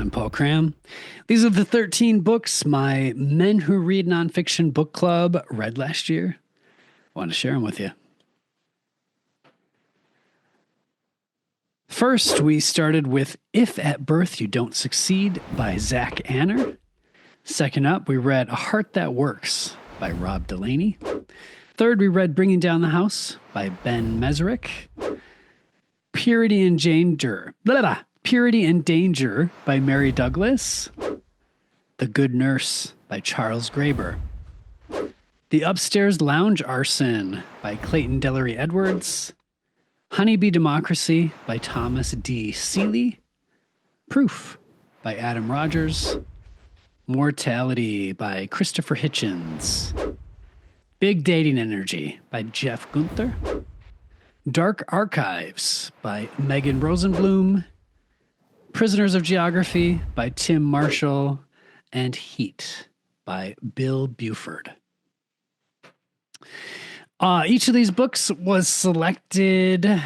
I'm Paul Cram. These are the 13 books my Men Who Read Nonfiction book club read last year. I want to share them with you. First, we started with If at Birth You Don't Succeed by Zach Anner. Second up, we read A Heart That Works by Rob Delaney. Third, we read Bringing Down the House by Ben Mezrich. Purity and Danger by Mary Douglas. The Good Nurse by Charles Graeber. The Upstairs Lounge Arson by Clayton Dellery Edwards. Honeybee Democracy by Thomas D. Seeley. Proof by Adam Rogers. Mortality by Christopher Hitchens. Big Dating Energy by Jeff Gunther. Dark Archives by Megan Rosenblum. Prisoners of Geography by Tim Marshall. And Heat by Bill Buford. Each of these books was selected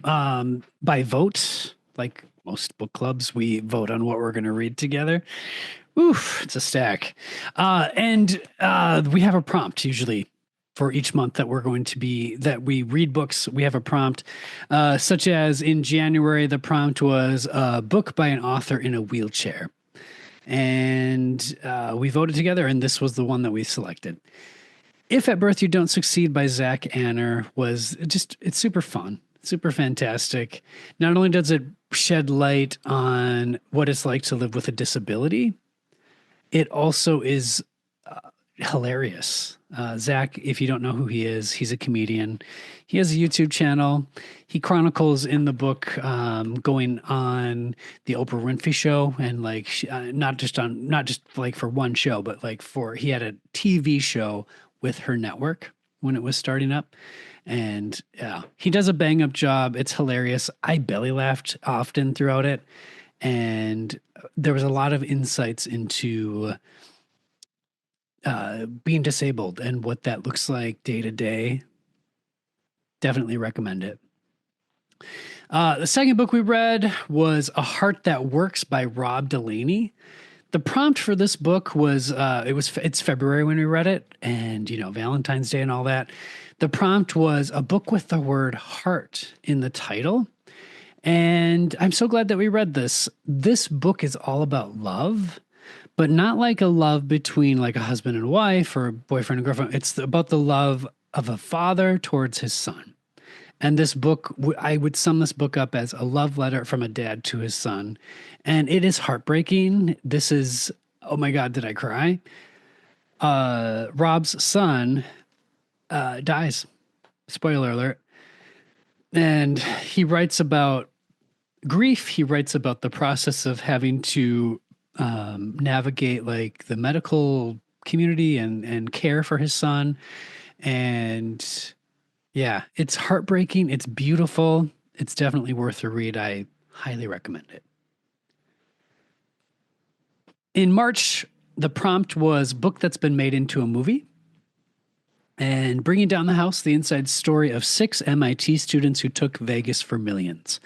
by vote. Like most book clubs, we vote on what we're going to read together. Oof, it's a stack. And we have a prompt usually for each month that we read books. We have a prompt, such as in January, the prompt was a book by an author in a wheelchair. And we voted together, and this was the one that we selected. If at Birth You Don't Succeed by Zach Anner it's super fun, super fantastic. Not only does it shed light on what it's like to live with a disability, it also is hilarious. Zach, if you don't know who he is, he's a comedian. He has a YouTube channel. He chronicles in the book going on the Oprah Winfrey show, and not just for one show, but he had a TV show with her network when it was starting up. And yeah, he does a bang up job. It's hilarious. I belly laughed often throughout it. And there was a lot of insights into being disabled and what that looks like day to day. Definitely recommend it. The second book we read was A Heart That Works by Rob Delaney. The prompt for this book was, it's February when we read it, and, Valentine's Day and all that. The prompt was a book with the word heart in the title. And I'm so glad that we read this. This book is all about love, but not like a love between like a husband and wife or a boyfriend and girlfriend. It's about the love of a father towards his son. And this book, I would sum this book up as a love letter from a dad to his son. And it is heartbreaking. This is, oh my God, did I cry? Rob's son dies. Spoiler alert. And he writes about grief. He writes about the process of having to navigate like the medical community and care for his son. And yeah, it's heartbreaking. It's beautiful. It's definitely worth a read. I highly recommend it. In March, the prompt was book that's been made into a movie. And Bringing Down the House, the inside story of 6 MIT students who took Vegas for millions.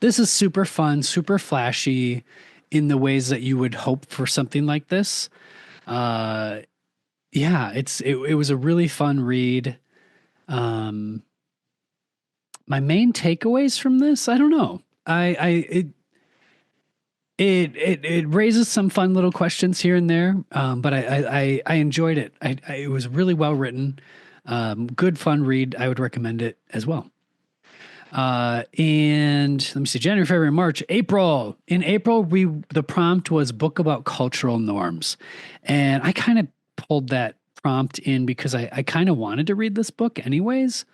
This is super fun, super flashy in the ways that you would hope for something like this. It was a really fun read. My main takeaways from this, I don't know. It raises some fun little questions here and there, but I enjoyed it. It was really well written, good fun read. I would recommend it as well. And let me see, January, February, March, April. In April, the prompt was book about cultural norms, and I kind of pulled that prompt in because I kind of wanted to read this book anyways.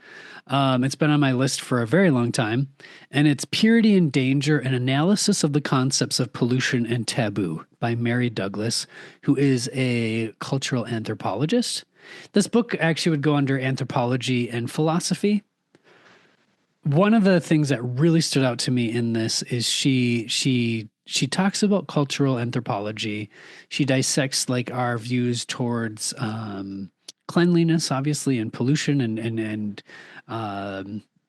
It's been on my list for a very long time, and it's Purity and Danger, an analysis of the concepts of pollution and taboo by Mary Douglas, who is a cultural anthropologist. This book actually would go under anthropology and philosophy. One of the things that really stood out to me in this is she talks about cultural anthropology. She dissects like our views towards cleanliness, obviously, and pollution, and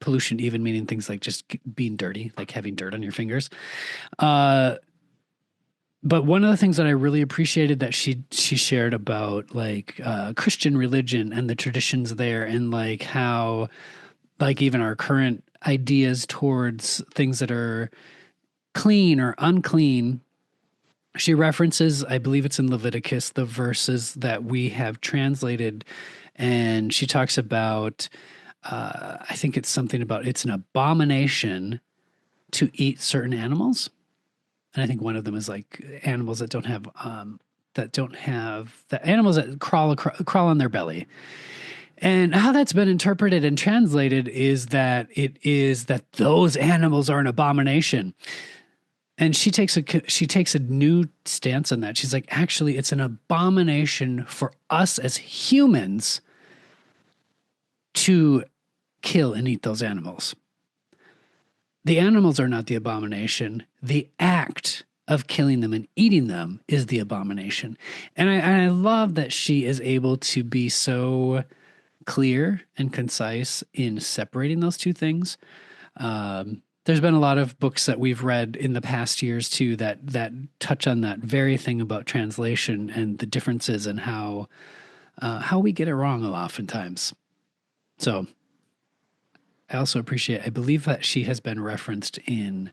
pollution even meaning things like just being dirty, like having dirt on your fingers. But one of the things that I really appreciated that she shared about like Christian religion and the traditions there, and like how like even our current ideas towards things that are clean or unclean. She references, I believe it's in Leviticus, the verses that we have translated, and she talks about, I think it's something about it's an abomination to eat certain animals, and I think one of them is like animals that don't have the animals that crawl on their belly. And how that's been interpreted and translated is that it is that those animals are an abomination. And she takes a new stance on that. She's like, actually, it's an abomination for us as humans to kill and eat those animals. The animals are not the abomination. The act of killing them and eating them is the abomination. And I love that she is able to be so clear and concise in separating those two things. There's been a lot of books that we've read in the past years too that touch on that very thing about translation and the differences and how we get it wrong oftentimes. So I also appreciate. I believe that she has been referenced in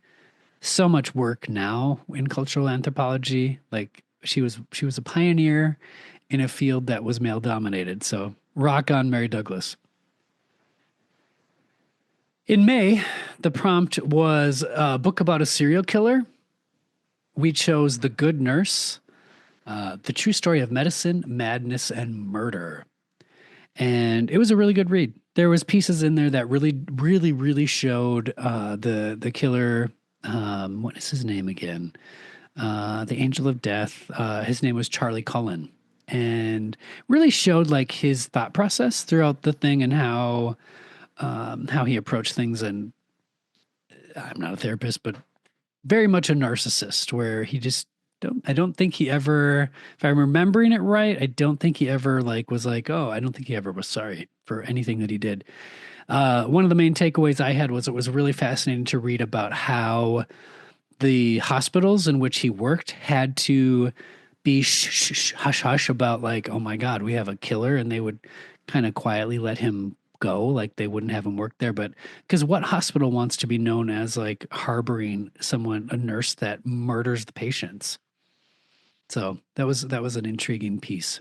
so much work now in cultural anthropology. Like she was a pioneer in a field that was male dominated. So rock on, Mary Douglas. In May, the prompt was a book about a serial killer. We chose The Good Nurse, The True Story of Medicine, Madness, and Murder. And it was a really good read. There was pieces in there that really, really, really showed the killer. What is his name again? The Angel of Death. His name was Charlie Cullen, and really showed like his thought process throughout the thing and how he approached things. And I'm not a therapist, but very much a narcissist where he just I don't think he ever, if I'm remembering it right, I don't think he ever like was like, oh, I don't think he ever was sorry for anything that he did. One of the main takeaways I had was it was really fascinating to read about how the hospitals in which he worked had to be hush hush about like, oh my God, we have a killer, and they would kind of quietly let him go, like they wouldn't have him work there. But because what hospital wants to be known as like harboring someone, a nurse that murders the patients? So that was an intriguing piece.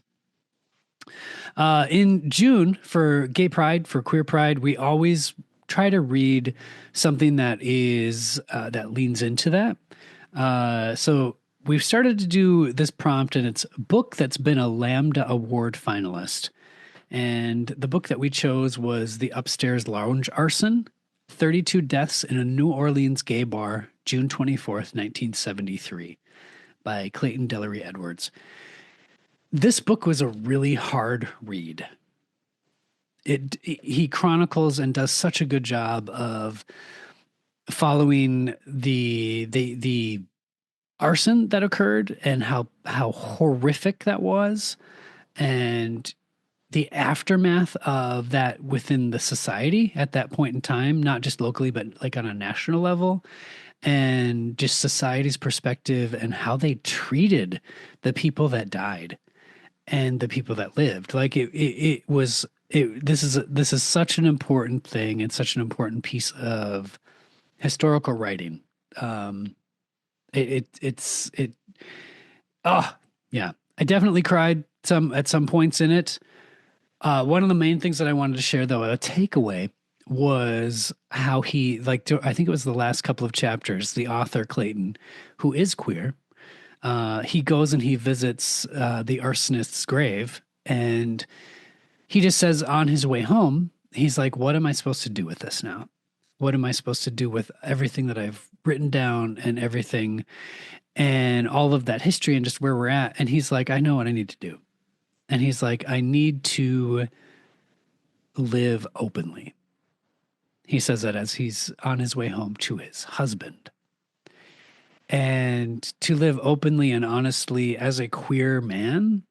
In June for Gay Pride, for Queer Pride, we always try to read something that is that leans into that. So we've started to do this prompt, and it's a book that's been a LAMBDA Award finalist. And the book that we chose was The Upstairs Lounge Arson: 32 Deaths in a New Orleans Gay Bar, June 24th, 1973, by Clayton Delary Edwards. This book was a really hard read. He chronicles and does such a good job of following the arson that occurred and how horrific that was, and the aftermath of that within the society at that point in time, not just locally, but like on a national level, and just society's perspective and how they treated the people that died and the people that lived. Like it was this is such an important thing and such an important piece of historical writing. Um, it oh yeah, I definitely cried some at some points in it. One of the main things that I wanted to share, though, a takeaway was how he, like, I think it was the last couple of chapters, the author, Clayton, who is queer, he goes and he visits the arsonist's grave. And he just says on his way home, he's like, what am I supposed to do with this now? What am I supposed to do with everything that I've written down and everything and all of that history and just where we're at? And he's like, I know what I need to do. And he's like, I need to live openly. He says that as he's on his way home to his husband. And to live openly and honestly as a queer man,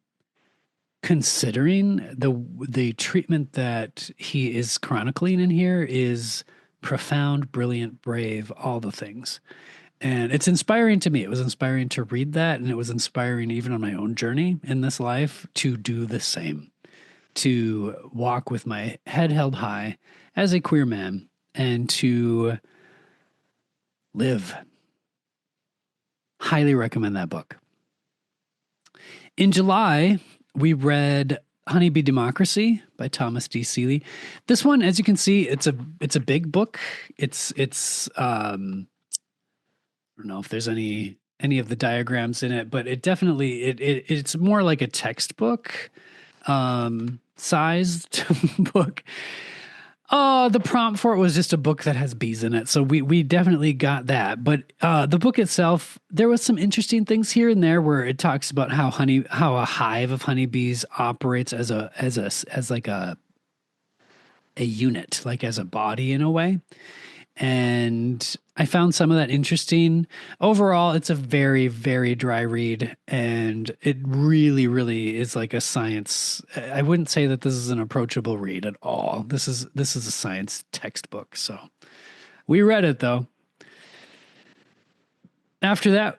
considering the treatment that he is chronicling in here, is profound, brilliant, brave, all the things. And it's inspiring to me. It was inspiring to read that, and it was inspiring even on my own journey in this life to do the same, to walk with my head held high as a queer man and to live. Highly recommend that book. In July, we read Honeybee Democracy by Thomas D. Seeley. This one, as you can see, it's a big book. It's I don't know if there's any of the diagrams in it, but it definitely it's more like a textbook sized book. Oh, the prompt for it was just a book that has bees in it. So we definitely got that. But the book itself, there was some interesting things here and there where it talks about how a hive of honeybees operates as like a unit, like as a body in a way. And I found some of that interesting. Overall, it's a very, very dry read, and it really, really is like a science. I wouldn't say that this is an approachable read at all. This is a science textbook. So we read it though. After that,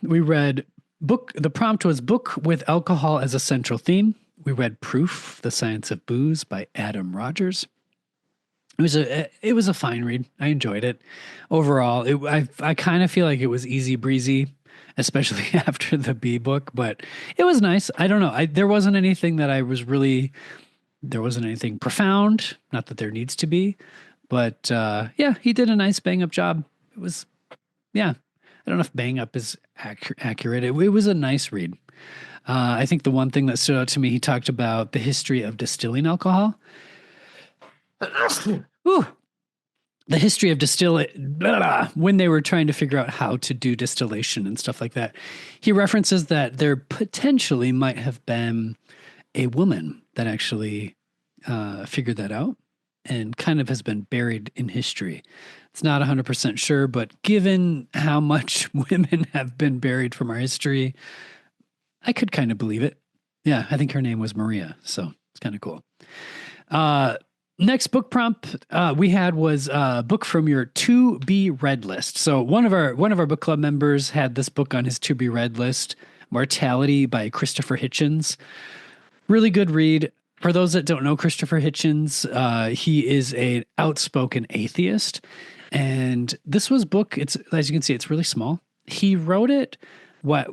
we read book. The prompt was book with alcohol as a central theme. We read Proof: The Science of Booze by Adam Rogers. It was a fine read. I enjoyed it. Overall, I kind of feel like it was easy breezy, especially after the B book, but it was nice. I don't know. There wasn't anything that I was really there wasn't anything profound, not that there needs to be, but yeah, he did a nice bang up job. It was yeah. I don't know if bang up is accurate. It was a nice read. I think the one thing that stood out to me, he talked about the history of distilling alcohol. Ooh, the history of when they were trying to figure out how to do distillation and stuff like that. He references that there potentially might have been a woman that actually figured that out and kind of has been buried in history. It's not 100% sure, but given how much women have been buried from our history, I could kind of believe it. Yeah, I think her name was Maria, so it's kind of cool. Next book prompt we had was a book from your to be read list. So one of our book club members had this book on his to be read list, Mortality by Christopher Hitchens. Really good read. For those that don't know Christopher Hitchens, he is an outspoken atheist, and this was book. It's as you can see, it's really small. He wrote it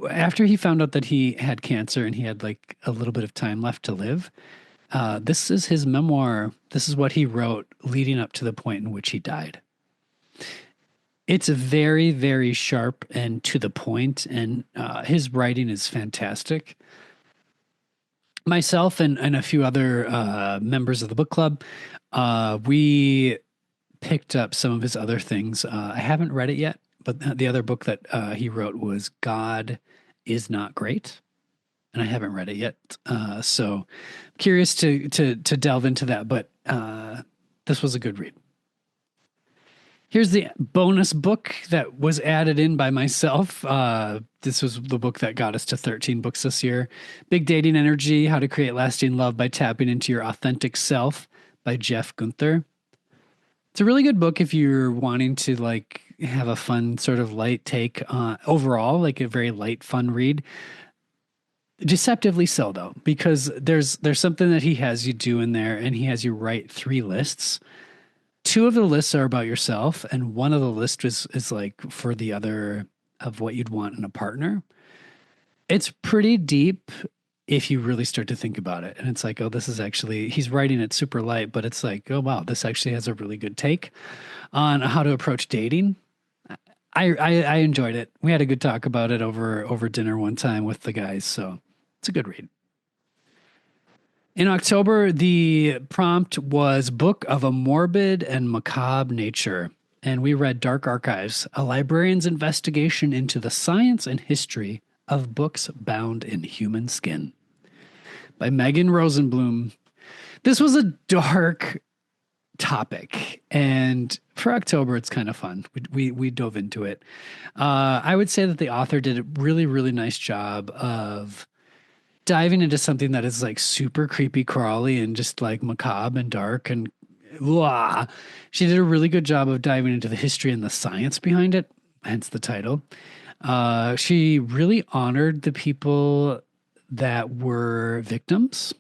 after he found out that he had cancer and he had like a little bit of time left to live. This is his memoir. This is what he wrote leading up to the point in which he died. It's very, very sharp and to the point, and his writing is fantastic. Myself and a few other members of the book club, we picked up some of his other things. I haven't read it yet, but the other book that he wrote was God is Not Great. And I haven't read it yet, so curious to delve into that. But this was a good read. Here's the bonus book that was added in by myself. This was the book that got us to 13 books this year. Big Dating Energy: How to Create Lasting Love by Tapping into Your Authentic Self by Jeff Gunther. It's a really good book if you're wanting to like have a fun sort of light take overall, like a very light, fun read. Deceptively so though, because there's something that he has you do in there, and he has you write 3 lists. 2 of the lists are about yourself, and one of the lists is like for the other of what you'd want in a partner. It's pretty deep if you really start to think about it. And it's like, oh, this is actually, he's writing it super light, but it's like, oh wow, this actually has a really good take on how to approach dating. I enjoyed it. We had a good talk about it over dinner one time with the guys, so it's a good read. In October, the prompt was Book of a Morbid and Macabre Nature, and we read Dark Archives, a librarian's investigation into the science and history of books bound in human skin by Megan Rosenblum. This was a dark topic, and for October, it's kind of fun. We dove into it. I would say that the author did a really, really nice job of diving into something that is like super creepy crawly and just like macabre and dark and blah. She did a really good job of diving into the history and the science behind it. hence the title. She really honored the people that were victims.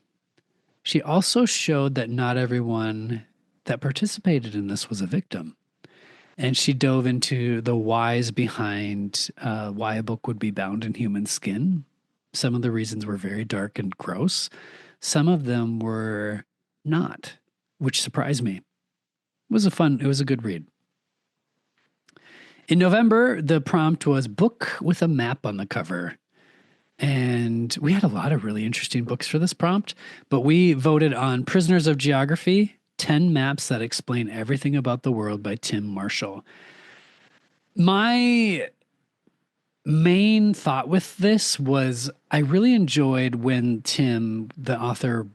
She also showed that not everyone that participated in this was a victim. And she dove into the whys behind why a book would be bound in human skin. Some of the reasons were very dark and gross. Some of them were not, which surprised me. It was a good read. In November, the prompt was book with a map on the cover. And we had a lot of really interesting books for this prompt, but we voted on Prisoners of Geography, 10 Maps That Explain Everything About the World by Tim Marshall. My main thought with this was I really enjoyed when Tim, the author,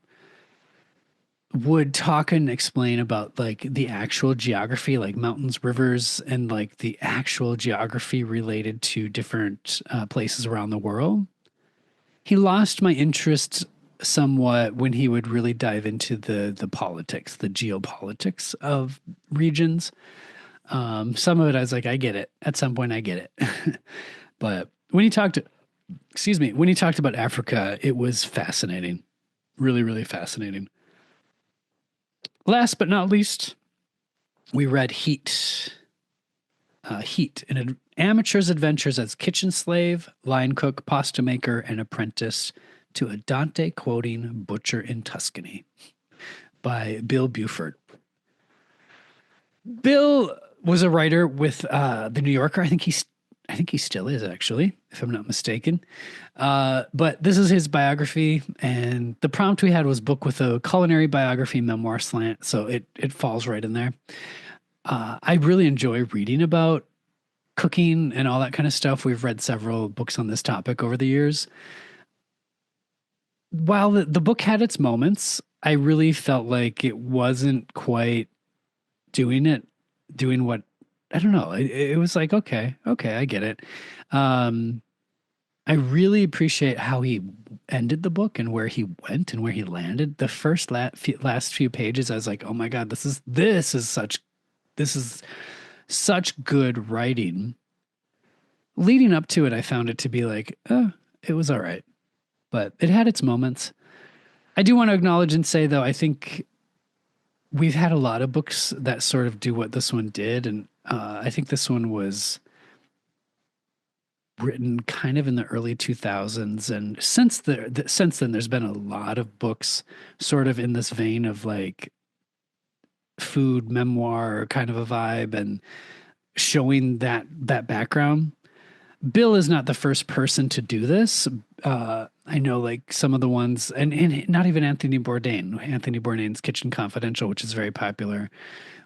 would talk and explain about like the actual geography, like mountains, rivers, and like the actual geography related to different places around the world. He lost my interest somewhat when he would really dive into the politics, the geopolitics of regions. Some of it I was like, I get it. At some point I get it. But when he talked, excuse me, when he talked about Africa, it was fascinating. Really, really fascinating. Last but not least, we read Heat. Heat, an amateur's adventures as kitchen slave, line cook, pasta maker, and apprentice to a Dante quoting butcher in Tuscany by Bill Buford. Bill was a writer with the New Yorker. I think he still is, actually, if I'm not mistaken. But this is his biography, and the prompt we had was book with a culinary biography memoir slant, so it falls right in there. I really enjoy reading about cooking and all that kind of stuff. We've read several books on this topic over the years. While the book had its moments, I really felt like it wasn't quite doing what, I don't know. It was like, okay, I get it. I really appreciate how he ended the book and where he went and where he landed. The first last few pages, I was like, oh my God, this is such good writing. Leading up to it, I found it to be like, it was all right, but it had its moments. I do want to acknowledge and say, though, I think we've had a lot of books that sort of do what this one did, and I think this one was written kind of in the early 2000s, and since then, there's been a lot of books sort of in this vein of like food memoir kind of a vibe and showing that background. Bill is not the first person to do this. I know like some of the ones, and not even Anthony Bourdain. Anthony Bourdain's Kitchen Confidential, which is very popular,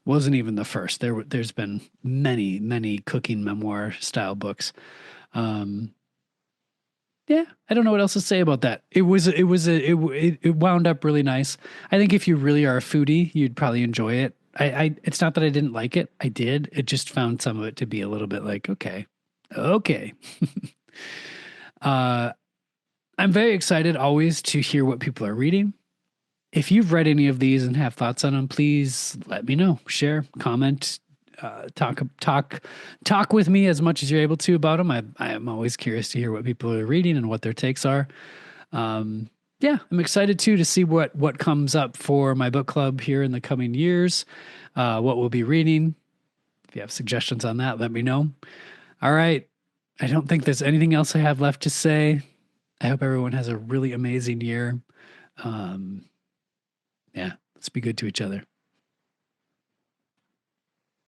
wasn't even the first. There's been many cooking memoir style books. Yeah, I don't know what else to say about that. It wound up really nice. I think if you really are a foodie, you'd probably enjoy it. It's not that I didn't like it. I did. It just found some of it to be a little bit like, okay. uh, I'm very excited always to hear what people are reading. If you've read any of these and have thoughts on them, please let me know. Share, comment, talk with me as much as you're able to about them. I am always curious to hear what people are reading and what their takes are. Yeah, I'm excited too to see what comes up for my book club here in the coming years. What we'll be reading. If you have suggestions on that, let me know. All right. I don't think there's anything else I have left to say. I hope everyone has a really amazing year. Yeah, let's be good to each other.